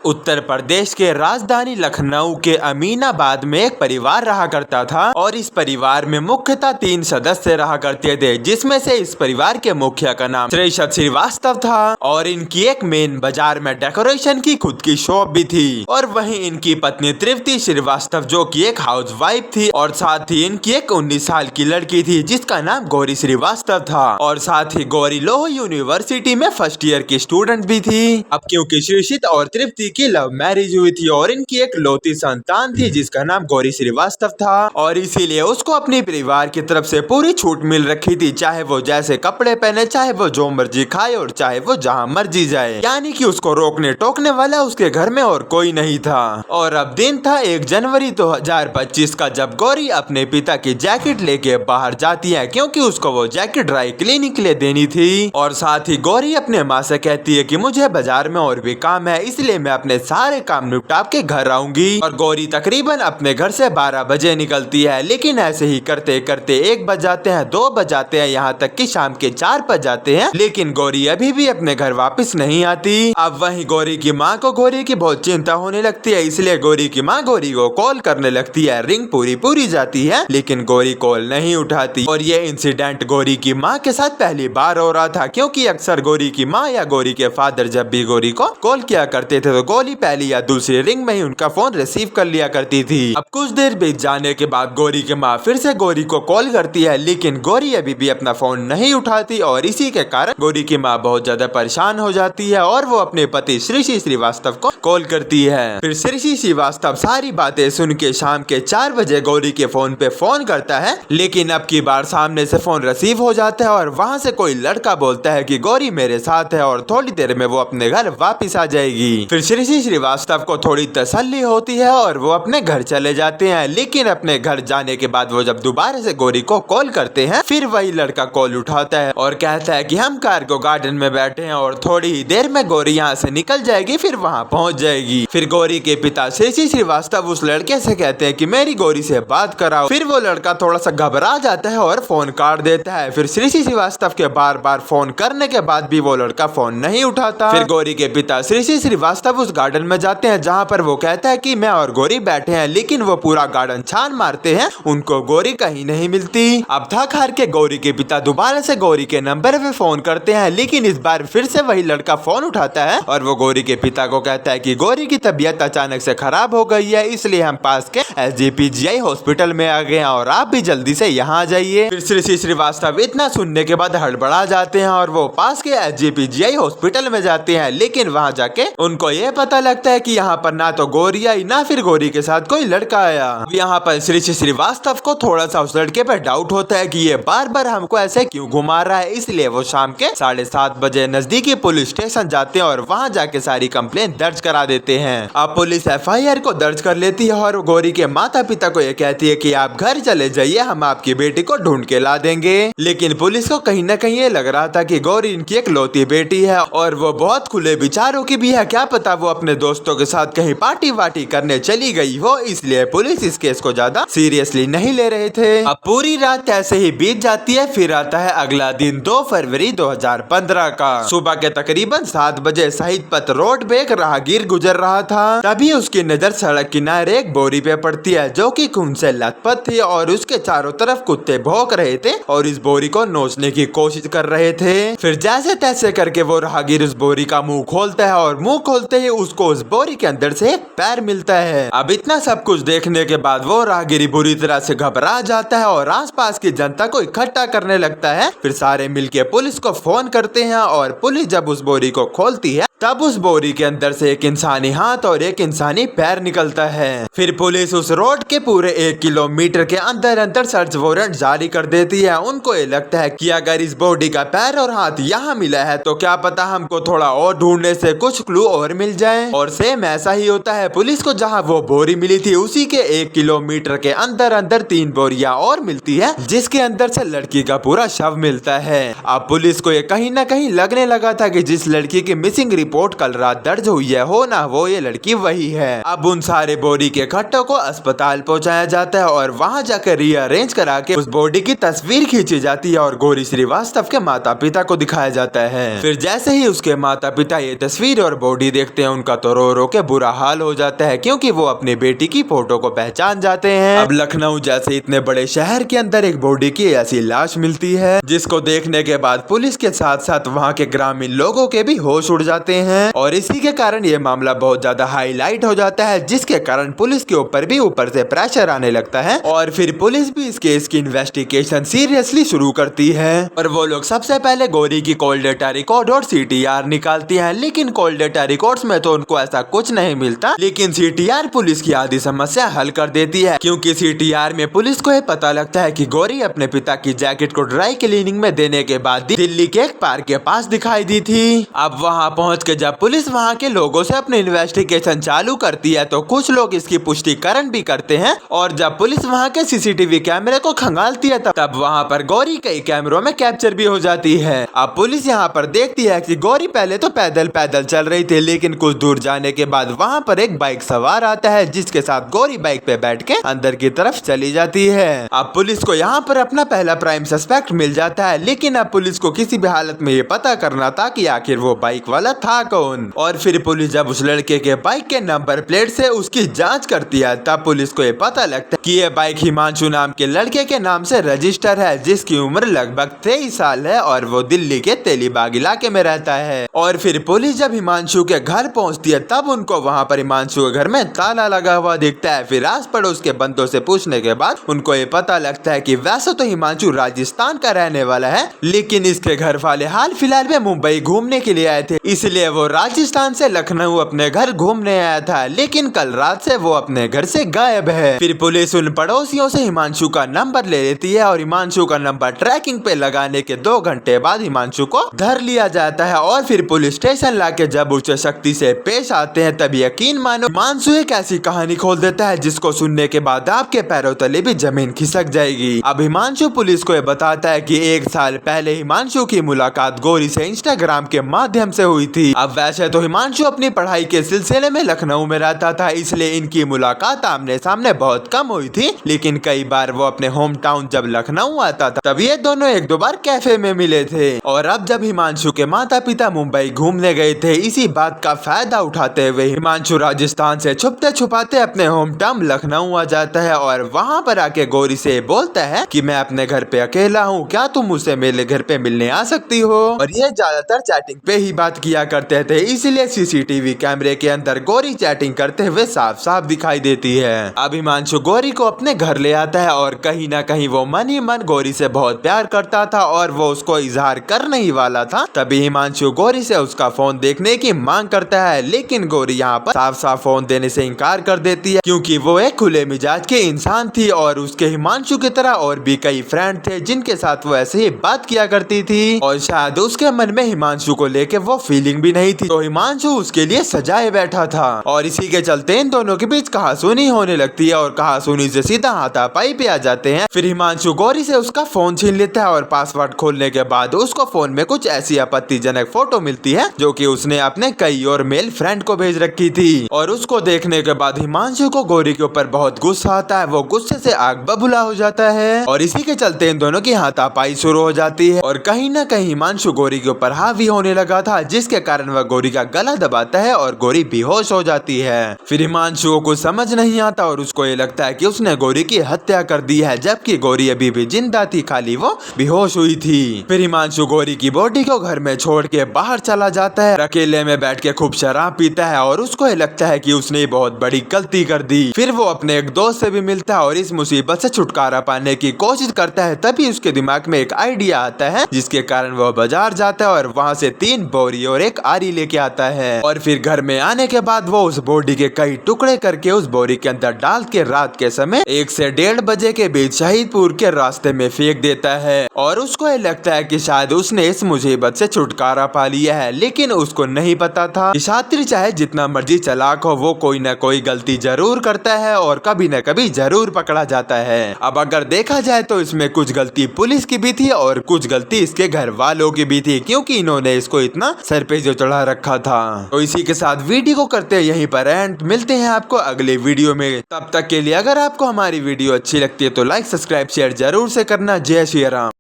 उत्तर प्रदेश के राजधानी लखनऊ के अमीनाबाद में एक परिवार रहा करता था और इस परिवार में मुख्यतः 3 सदस्य रहा करते थे, जिसमें से इस परिवार के मुखिया का नाम श्रीशत श्रीवास्तव था और इनकी एक मेन बाजार में डेकोरेशन की खुद की शॉप भी थी। और वहीं इनकी पत्नी तृप्ति श्रीवास्तव जो कि एक हाउसवाइफ थी और साथ ही इनकी एक 19 साल की लड़की थी जिसका नाम गौरी श्रीवास्तव था और साथ ही गौरी लोह यूनिवर्सिटी में फर्स्ट ईयर की स्टूडेंट भी थी। अब क्योंकि श्रीशित और तृप्ति की लव मैरिज हुई थी और इनकी एक लौती संतान थी जिसका नाम गौरी श्रीवास्तव था और इसीलिए उसको अपने परिवार की तरफ से पूरी छूट मिल रखी थी, चाहे वो जैसे कपड़े पहने, चाहे वो जो मर्जी खाए और चाहे वो जहाँ मर्जी जाए, यानी कि उसको रोकने टोकने वाला उसके घर में और कोई नहीं था। और अब दिन था 1 जनवरी 2025 का, जब गौरी अपने पिता की जैकेट लेके बाहर जाती है क्योंकि उसको वो जैकेट ड्राई क्लीनिंग के लिए देनी थी। और साथ ही गौरी अपने माँ से कहती है कि मुझे बाजार में और भी काम है, इसलिए मैं अपने सारे काम निपटा के घर आऊंगी। और गौरी तकरीबन अपने घर से 12 बजे निकलती है, लेकिन ऐसे ही करते करते 1 बज जाते हैं, 2 बज जाते हैं, यहाँ तक कि शाम के 4 बज जाते हैं, लेकिन गौरी अभी भी अपने घर वापस नहीं आती। अब वहीं गौरी की माँ को गौरी की बहुत चिंता होने लगती है, इसलिए गौरी की माँ गौरी को कॉल करने लगती है। रिंग पूरी जाती है लेकिन गौरी कॉल नहीं उठाती और ये इंसिडेंट गौरी की माँ के साथ पहली बार हो रहा था, क्योंकि अक्सर गौरी की माँ या गौरी के फादर जब भी गौरी को कॉल किया करते थे तो गौरी पहली या दूसरी रिंग में ही उनका फोन रिसीव कर लिया करती थी। अब कुछ देर बीत जाने के बाद गौरी की माँ फिर से गौरी को कॉल करती है, लेकिन गौरी अभी भी अपना फोन नहीं उठाती और इसी के कारण गौरी की माँ बहुत ज्यादा परेशान हो जाती है और वो अपने पति श्रीशित श्रीवास्तव को कॉल करती है। फिर श्रीशित श्रीवास्तव सारी बातें सुन के शाम के 4 बजे गौरी के फोन पे फोन करता है, लेकिन अब की बार सामने से फोन रिसीव हो जाता है और वहाँ से कोई लड़का बोलता है कि गौरी मेरे साथ है और थोड़ी देर में वो अपने घर वापिस आ जाएगी। फिर श्रीशित श्रीवास्तव को थोड़ी तसल्ली होती है और वो अपने घर चले जाते हैं, लेकिन अपने घर जाने के बाद वो जब दोबारा से गौरी को कॉल करते हैं फिर वही लड़का कॉल उठाता है और कहता है कि हम कार्गो गार्डन में बैठे हैं और थोड़ी ही देर में गौरी यहाँ से निकल जाएगी, फिर वहाँ पहुँच जाएगी। फिर गौरी के पिता श्रीशित श्रीवास्तव उस लड़के से कहते हैं कि मेरी गौरी से बात कराओ। फिर वो लड़का थोड़ा सा घबरा जाता है और फोन काट देता है। फिर श्रीशित श्रीवास्तव के बार फोन करने के बाद भी वो लड़का फोन नहीं उठाता। फिर गौरी के पिता श्रीशित श्रीवास्तव उस गार्डन में जाते हैं जहाँ पर वो कहता है कि मैं और गौरी बैठे हैं, लेकिन वो पूरा गार्डन छान मारते हैं, उनको गौरी कहीं नहीं मिलती। अब थक हार के गौरी के पिता दोबारा से गौरी के नंबर पे फोन करते हैं, लेकिन इस बार फिर से वही लड़का फोन उठाता है और वो गौरी के पिता को कहता है कि गौरी की तबीयत अचानक से खराब हो गई है, इसलिए हम पास के SGPGI हॉस्पिटल में आ गए हैं और आप भी जल्दी से यहाँ आ जाइए। फिर श्रीशित श्रीवास्तव इतना सुनने के बाद हड़बड़ा जाते हैं और वो पास के SGPGI हॉस्पिटल में जाते हैं, लेकिन वहाँ जाके उनको ये पता लगता है कि यहाँ पर ना तो गौरी आई ना फिर गौरी के साथ कोई लड़का आया। यहाँ पर श्रीशित श्रीवास्तव को थोड़ा सा उस लड़के पर डाउट होता है कि ये बार हमको ऐसे क्यों घुमा रहा है, इसलिए वो शाम के 7:30 बजे नजदीकी पुलिस स्टेशन जाते हैं और वहाँ जाके सारी कंप्लेंट दर्ज करा देते हैं। अब पुलिस FIR को दर्ज कर लेती है और गौरी के माता पिता को ये कहती है कि आप घर चले जाइए, हम आपकी बेटी को ढूंढ के ला देंगे। लेकिन पुलिस को कहीं ना कहीं ये लग रहा था कि गौरी इनकी एक लौती बेटी है और वो बहुत खुले विचारों की भी है, क्या पता वो अपने दोस्तों के साथ कहीं पार्टी वार्टी करने चली गई हो, इसलिए पुलिस इस केस को ज्यादा सीरियसली नहीं ले रहे थे। अब पूरी रात ऐसे ही बीत जाती है। फिर आता है अगला दिन 2 फरवरी 2015 का। सुबह के तकरीबन 7 बजे शहीद पथ रोड पे एक राहगीर गुजर रहा था, तभी उसकी नजर सड़क किनारे एक बोरी पे पड़ती है जो कि खून से लथपथ थी और उसके चारों तरफ कुत्ते भौंक रहे थे और इस बोरी को नोचने की कोशिश कर रहे थे। फिर जैसे तैसे करके वो राहगीर उस बोरी का मुंह खोलता है और मुंह खोलते ही उसको उस बोरी के अंदर से एक पैर मिलता है। अब इतना सब कुछ देखने के बाद वो राहगीर बुरी तरह से घबरा जाता है और आसपास की जनता को इकट्ठा करने लगता है। फिर सारे मिलके पुलिस को फोन करते हैं और पुलिस जब उस बोरी को खोलती है तब उस बोरी के अंदर से एक इंसानी हाथ और एक इंसानी पैर निकलता है। फिर पुलिस उस रोड के पूरे 1 किलोमीटर के अंदर सर्च वारंट जारी कर देती है। उनको ये लगता है कि अगर इस बॉडी का पैर और हाथ यहाँ मिला है तो क्या पता हमको थोड़ा और ढूंढने से कुछ क्लू और मिल जाए। और सेम ऐसा ही होता है। पुलिस को जहाँ वो बोरी मिली थी उसी के 1 किलोमीटर के अंदर 3 बोरियां और मिलती है, जिसके अंदर से लड़की का पूरा शव मिलता है। अब पुलिस को ये कहीं ना कहीं लगने लगा था कि जिस लड़की की मिसिंग रिपोर्ट कल रात दर्ज हुई है, हो ना वो ये लड़की वही है। अब उन सारे बॉडी के खट्टों को अस्पताल पहुंचाया जाता है और वहां जाकर रीअरेंज करा के उस बॉडी की तस्वीर खींची जाती है और गौरी श्रीवास्तव के माता पिता को दिखाया जाता है। फिर जैसे ही उसके माता पिता ये तस्वीर और बॉडी देखते हैं, उनका तो रो रो के बुरा हाल हो जाता है, क्योंकि वो अपनी बेटी की फोटो को पहचान जाते हैं। अब लखनऊ जैसे इतने बड़े शहर के अंदर एक बॉडी की ऐसी लाश मिलती है, जिसको देखने के बाद पुलिस के साथ साथ वहाँ के ग्रामीण लोगों के भी होश उड़ जाते हैं और इसी के कारण ये मामला बहुत ज्यादा हाईलाइट हो जाता है, जिसके कारण पुलिस के ऊपर भी ऊपर से प्रेशर आने लगता है और फिर पुलिस भी इस केस की इन्वेस्टिगेशन सीरियसली शुरू करती है। और वो लोग सबसे पहले गौरी की कॉल डेटा रिकॉर्ड और CTR निकालती है, लेकिन कॉल डेटा रिकॉर्ड्स में तो उनको ऐसा कुछ नहीं मिलता, लेकिन CTR पुलिस की आधी समस्या हल कर देती है, क्योंकि CTR में पुलिस को ये पता लगता है कि गौरी अपने पिता की जैकेट को ड्राई क्लीनिंग में देने के बाद दिल्ली के एक पार्क के पास दिखाई दी थी। अब वहाँ पहुँच के जब पुलिस वहाँ के लोगों से अपनी इन्वेस्टिगेशन चालू करती है तो कुछ लोग इसकी पुष्टिकरण भी करते हैं और जब पुलिस वहाँ के CCTV कैमरे को खंगालती है तब वहाँ पर गौरी कई कैमरों में कैप्चर भी हो जाती है। अब पुलिस यहाँ पर देखती है कि गौरी पहले तो पैदल पैदल चल रही थी, लेकिन कुछ दूर जाने के बाद वहाँ पर एक बाइक सवार आता है, जिसके साथ गौरी बाइक पे बैठ के अंदर की तरफ चली जाती है। अब पुलिस को यहाँ पर अपना पहला प्राइम सस्पेक्ट मिल जाता है, लेकिन अब पुलिस को किसी भी हालत में ये पता करना था कि आखिर वो बाइक वाला था कौन। और फिर पुलिस जब उस लड़के के बाइक के नंबर प्लेट से उसकी जांच करती है तब पुलिस को ये पता लगता है कि ये बाइक हिमांशु नाम के लड़के के नाम से रजिस्टर है, जिसकी उम्र लगभग 23 साल है और वो दिल्ली के तेलीबाग इलाके में रहता है। और फिर पुलिस जब हिमांशु के घर पहुंचती है तब उनको वहां पर हिमांशु के घर में ताला लगा हुआ दिखता है। फिर आस पड़ोस के बंदों से पूछने के बाद उनको ये पता लगता है कि वैसे तो हिमांशु राजस्थान का रहने वाला है, लेकिन इसके घर वाले हाल फिलहाल में मुंबई घूमने के लिए आए थे, इसलिए वो राजस्थान से लखनऊ अपने घर घूमने आया था, लेकिन कल रात से वो अपने घर से गायब है। फिर पुलिस उन पड़ोसियों से हिमांशु का नंबर ले लेती है और हिमांशु का नंबर ट्रैकिंग पे लगाने के 2 घंटे बाद हिमांशु को धर लिया जाता है। और फिर पुलिस स्टेशन लाके जब उच्च शक्ति से पेश आते हैं तब यकीन मानो हिमांशु एक ऐसी कहानी खोल देता है जिसको सुनने के बाद आपके पैरों तले भी जमीन खिसक जाएगी। अब हिमांशु पुलिस को ये बताता है कि 1 साल पहले हिमांशु की मुलाकात गौरी से इंस्टाग्राम के माध्यम से हुई थी। अब वैसे तो हिमांशु अपनी पढ़ाई के सिलसिले में लखनऊ में रहता था, इसलिए इनकी मुलाकात आमने सामने बहुत कम हुई थी, लेकिन कई बार वो अपने होम टाउन जब लखनऊ आता था तब ये दोनों 1-2 बार कैफे में मिले थे। और अब जब हिमांशु के माता पिता मुंबई घूमने गए थे, इसी बात का फायदा उठाते हुए हिमांशु राजस्थान से छुपते छुपाते अपने होम टाउन लखनऊ आ जाता है और वहाँ पर आके गौरी से बोलता है कि मैं अपने घर पे अकेला हूँ, क्या तुम मुझसे मेरे घर पे मिलने आ सकती हो। और ये ज्यादातर चैटिंग पे ही बात किया करते थे, इसलिए CCTV कैमरे के अंदर गौरी चैटिंग करते हुए साफ साफ दिखाई देती है। अब हिमांशु गौरी को अपने घर ले आता है और कहीं ना कहीं वो मन ही मन गौरी से बहुत प्यार करता था और वो उसको इजहार करने ही वाला था। तभी हिमांशु गौरी से उसका फोन देखने की मांग करता है, लेकिन गौरी यहाँ पर साफ साफ फोन देने से इनकार कर देती है, क्योंकि वो एक खुले मिजाज के इंसान थी और उसके हिमांशु की तरह और भी कई फ्रेंड थे जिनके साथ वो ऐसे ही बात किया करती थी और शायद उसके मन में हिमांशु को लेके वो फीलिंग भी नहीं थी, तो हिमांशु उसके लिए सजाए बैठा था। और इसी के चलते इन दोनों के बीच कहासुनी होने लगती है और कहासुनी से सीधा हाथापाई पे आ जाते हैं। फिर हिमांशु गौरी से उसका फोन छीन लेता है और पासवर्ड खोलने के बाद उसको फोन में कुछ ऐसी आपत्तिजनक फोटो मिलती है जो कि उसने अपने कई और मेल फ्रेंड को भेज रखी थी। और उसको देखने के बाद हिमांशु को गौरी के ऊपर बहुत गुस्सा आता है, वो गुस्से से आग बबूला हो जाता है और इसी के चलते इन दोनों की हाथापाई शुरू हो जाती है। और कहीं ना कहीं हिमांशु गौरी के ऊपर हावी होने लगा था, जिसके कारण वह गौरी का गला दबाता है और गौरी बेहोश हो जाती है। फिर हिमांशु को समझ नहीं आता और उसको ये लगता है कि उसने गौरी की हत्या कर दी है, जबकि गौरी अभी भी जिंदा थी, खाली वो बेहोश हुई थी। फिर हिमांशु गौरी की बॉडी को घर में छोड़ के बाहर चला जाता है, अकेले में बैठ के खूब शराब पीता है और उसको ये लगता है कि उसने बहुत बड़ी गलती कर दी। फिर वो अपने एक दोस्त से भी मिलता है और इस मुसीबत से छुटकारा पाने की कोशिश करता है। तभी उसके दिमाग में एक आइडिया आता है, जिसके कारण वो बाजार जाता है और वहाँ से 3 बोरी और एक आरी लेके आता है। और फिर घर में आने के बाद वो उस बॉडी के कई टुकड़े करके उस बोरी के अंदर डाल के रात के समय 1 से 1:30 बजे के बीच शहीदपुर के रास्ते में फेंक देता है। और उसको ये लगता है कि शायद उसने इस मुसीबत से छुटकारा पा लिया है, लेकिन उसको नहीं पता था कि शातिर चाहे जितना मर्जी चालाक हो, वो कोई न कोई गलती जरूर करता है और कभी न कभी जरूर पकड़ा जाता है। अब अगर देखा जाए तो इसमें कुछ गलती पुलिस की भी थी और कुछ गलती इसके घर वालों की भी थी, क्योंकि इन्होंने इसको इतना सर पे जो चढ़ा रखा था। तो इसी के साथ वीडियो को करते हैं यहीं पर एंड, मिलते हैं आपको अगले वीडियो में। तब तक के लिए अगर आपको हमारी वीडियो अच्छी लगती है तो लाइक सब्सक्राइब शेयर जरूर से करना। जय श्री राम।